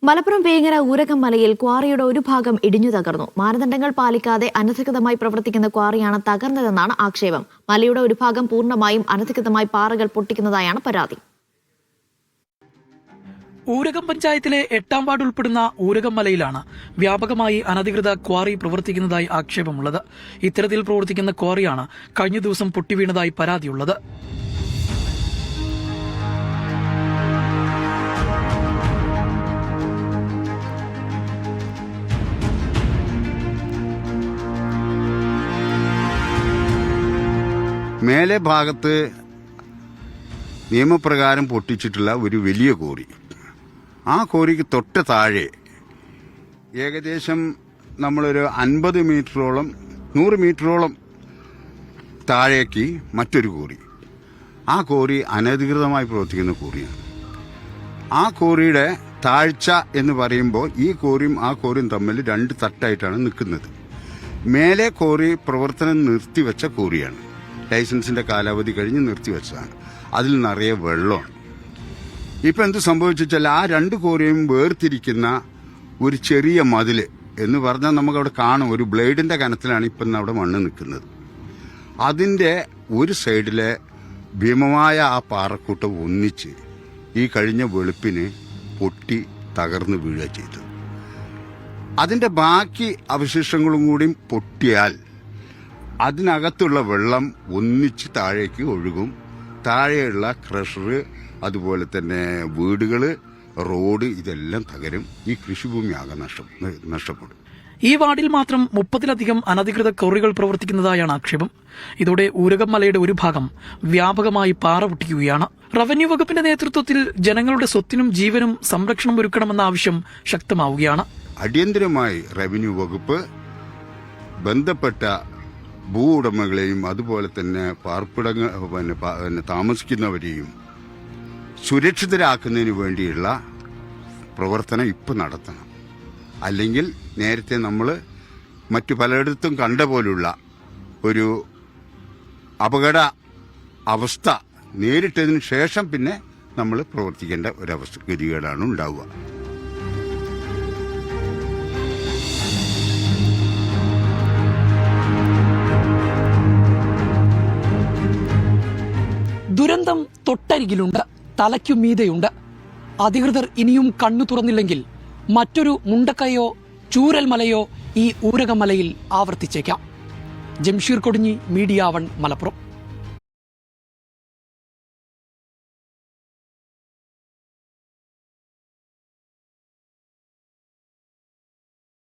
മലപ്പുറം വേങ്ങര ഊരകം മലയിൽ ക്വാറിയുടെ ഒരു ഭാഗം ഇടിഞ്ഞു തകർന്നു. മാനദണ്ഡങ്ങൾ പാലിക്കാതെ അനധികൃതമായി പ്രവർത്തിക്കുന്ന ക്വാറിയാണ് തകർന്നതെന്നാണ് ആക്ഷേപം. മലയുടെ ഒരു ഭാഗം പൂർണ്ണമായും അനധികൃതമായി പാറകൾ പൊട്ടിക്കുന്നതായാണ് പരാതി. ഊരകം പഞ്ചായത്തിലെ 8ാം വാർഡ് ഉൾപ്പെടുന്ന ഊരകം മലയിലാണ് വ്യാപകമായി അനധികൃത ക്വാറി പ്രവർത്തിക്കുന്നതായി ആക്ഷേപമുള്ളത്. ഇത്തരത്തിൽ പ്രവർത്തിക്കുന്ന ക്വാറിയാണ് കഴിഞ്ഞ ദിവസം പൊട്ടിവീണതായി പരാതിയുള്ളത്. മേലെ ഭാഗത്ത് നിയമപ്രകാരം പൊട്ടിച്ചിട്ടുള്ള ഒരു വലിയ കോറി, ആ കോറിക്ക് തൊട്ട് താഴെ ഏകദേശം നമ്മളൊരു 50 മീറ്ററോളം 100 മീറ്ററോളം താഴേക്ക് മറ്റൊരു കോറി. ആ കോറി അനധികൃതമായി പ്രവർത്തിക്കുന്ന കോറിയാണ്. ആ കോറിയുടെ താഴ്ച എന്ന് പറയുമ്പോൾ ഈ കോറിയും ആ കോറിയും തമ്മിൽ 2 തട്ടായിട്ടാണ് നിൽക്കുന്നത്. മേലെ കോറി പ്രവർത്തനം നിർത്തിവെച്ച കോറിയാണ്. ലൈസൻസിന്റെ കാലാവധി കഴിഞ്ഞ് നിർത്തിവെച്ചതാണ്. അതിൽ നിറയെ വെള്ളമാണ്. ഇപ്പം എന്ത് സംഭവിച്ചാൽ ആ 2 കോറിയും വേർതിരിക്കുന്ന ഒരു ചെറിയ മതിൽ എന്ന് പറഞ്ഞാൽ നമുക്കവിടെ കാണും. ഒരു ബ്ലേഡിന്റെ കനത്തിലാണ് ഇപ്പം അവിടെ മണ്ണ് നിൽക്കുന്നത്. അതിൻ്റെ ഒരു സൈഡിലെ ഭീമമായ ആ പാറക്കൂട്ടം ഒന്നിച്ച് ഈ കഴിഞ്ഞ വെളുപ്പിന് പൊട്ടി തകർന്ന് വീഴുക ചെയ്തു. അതിൻ്റെ ബാക്കി അവശിഷ്ടങ്ങളും കൂടി പൊട്ടിയാൽ അതിനകത്തുള്ള വെള്ളം ഒന്നിച്ച് താഴേക്ക് ഒഴുകും. താഴെയുള്ള ക്രഷർ, അതുപോലെ തന്നെ വീടുകൾ, റോഡ് ഇതെല്ലാം തകരും. ഈ കൃഷിഭൂമി ആകെ നഷ്ടപ്പെടും. ഈ വാർഡിൽ മാത്രം 30-ലധികം അനധികൃത ക്വാറികൾ പ്രവർത്തിക്കുന്നതായാണ് ആക്ഷേപം. ഇതോടെ ഊരകം മലയുടെ ഒരു ഭാഗം വ്യാപകമായി പാറ പൊട്ടിക്കുകയാണ്. റവന്യൂ വകുപ്പിന്റെ നേതൃത്വത്തിൽ ജനങ്ങളുടെ സ്വത്തിനും ജീവനും സംരക്ഷണം ഒരുക്കണമെന്ന ആവശ്യം ശക്തമാവുകയാണ്. അടിയന്തരമായി റവന്യൂ വകുപ്പ് ബന്ധപ്പെട്ട ഭൂ ഉടമകളെയും അതുപോലെ തന്നെ പാർപ്പിടങ്ങൾ താമസിക്കുന്നവരെയും സുരക്ഷിതരാക്കുന്നതിന് വേണ്ടിയുള്ള പ്രവർത്തനം ഇപ്പം നടത്തണം. അല്ലെങ്കിൽ നേരത്തെ നമ്മൾ മറ്റു പലയിടത്തും കണ്ട പോലുള്ള ഒരു അപകട അവസ്ഥ നേരിട്ടതിന് ശേഷം പിന്നെ നമ്മൾ പ്രവർത്തിക്കേണ്ട ഒരവസ്ഥ ഗതികേടാണ് ഉണ്ടാവുക. ദുരന്തം തൊട്ടരികിലുണ്ട്, തലയ്ക്കുമീതെയുണ്ട്. അധികൃതർ ഇനിയും കണ്ണു തുറന്നില്ലെങ്കിൽ മറ്റൊരു മുണ്ടക്കയോ ചൂരൽമലയോ ഈ ഊരകമലയിൽ ആവർത്തിച്ചേക്കാം. ജംഷീർ കൊടിഞ്ഞി, മീഡിയ 1, മലപ്പുറം.